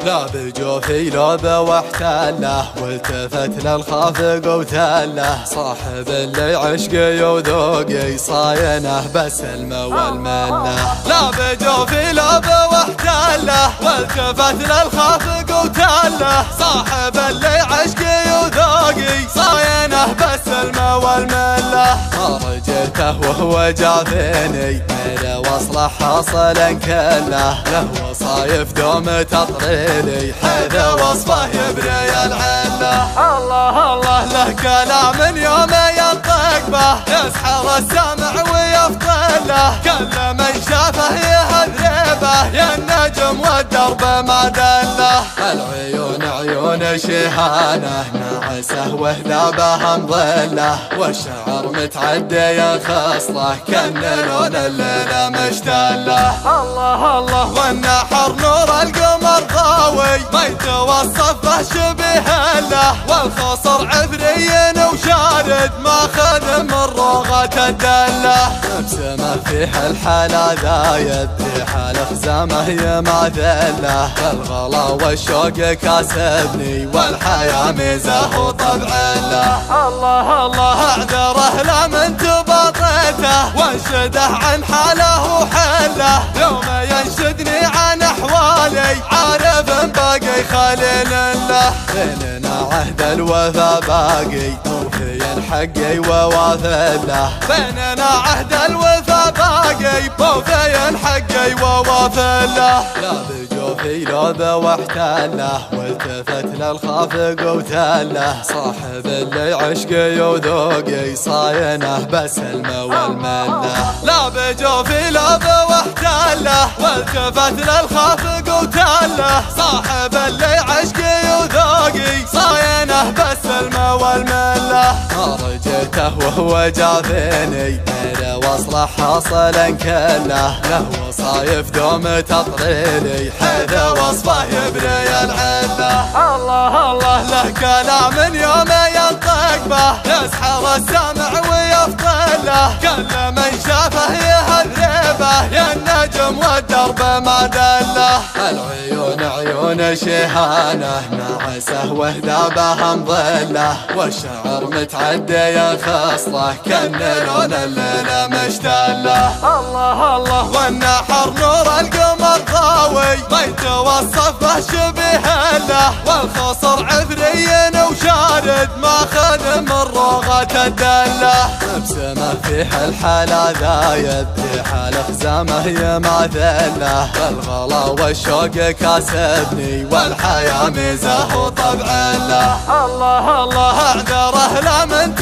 لا بجوفي لوبه واحتله والتفت للخافق وتله صاحب اللي عشقي وذوقي صاينه بس والمنه. لا بجوفي لوبه واحتله والتفت للخافق وتله صاحب اللي عشقي وذوقي صاينه بس والمنه. ما رجيته وهو جافيني من وصله حاصلا كله له وصايف دوم تطريلي حيث وصفه يبري العله. الله الله له كلام يوم ينطق به يسحر السامع ويفضل له كل من شافه يهذبه يا النجم والدرب ما دله. العيون عيون شهانه ناعسه وهذابه مظله والشعر متعدي خصله كان لون الليله مشتله. الله الله والنحر نور القمر ضاوي ما يتوصف به شبيه له والخصر عفري وشارد ماخذ من روغة الدله. ابسمه فيه الحلا ذايد في حال خزامه يماثله الغلا والشوق كاسبني والحياة ميزه وطبع له. الله الله اعذره لا من تباطيته وانشده عن حاله وحله يوم ينشدني عن احوالي عارف باقي خليل له. بيننا عهد الوفا باقي موفي حقي ووافي له بيننا عهد الوفا باقي موفي حقي ووافي له. لا بجوفي لوبه واحتله والتفت للخافق وتله صاحب اللي عشقي وذوقي صاينه بس والمنه. لا بجوفي لوبه واحتله والتفت للخافق وتله صاحب اللي عشقي وذوقي صاينه بس والمنه. ما رجيته وهو جافيني من وصله حاصلا كله له وصايف دوم تطريلي حيث وصفه يبري العله. الله الله له كلام يوم ينطق به يسحر السامع ويفضل له كل من شافه يهذبه يا النجم والدرب ما دله. العيون عيون شهانه ناعسه وهذابه مظله والشعر متعدي خصله كان لون الليله مشتله. الله الله والنحر نور القمر ضاوي ما يتوصف به شبيه له والخصر عفري وشارد ماخذ من روغة الدله. ابسمه فيه الحلا ذايد في حال خزامه يماثله الغلا والشوق كاسبني والحياة ميزه وطبع له. الله الله اعذره لا من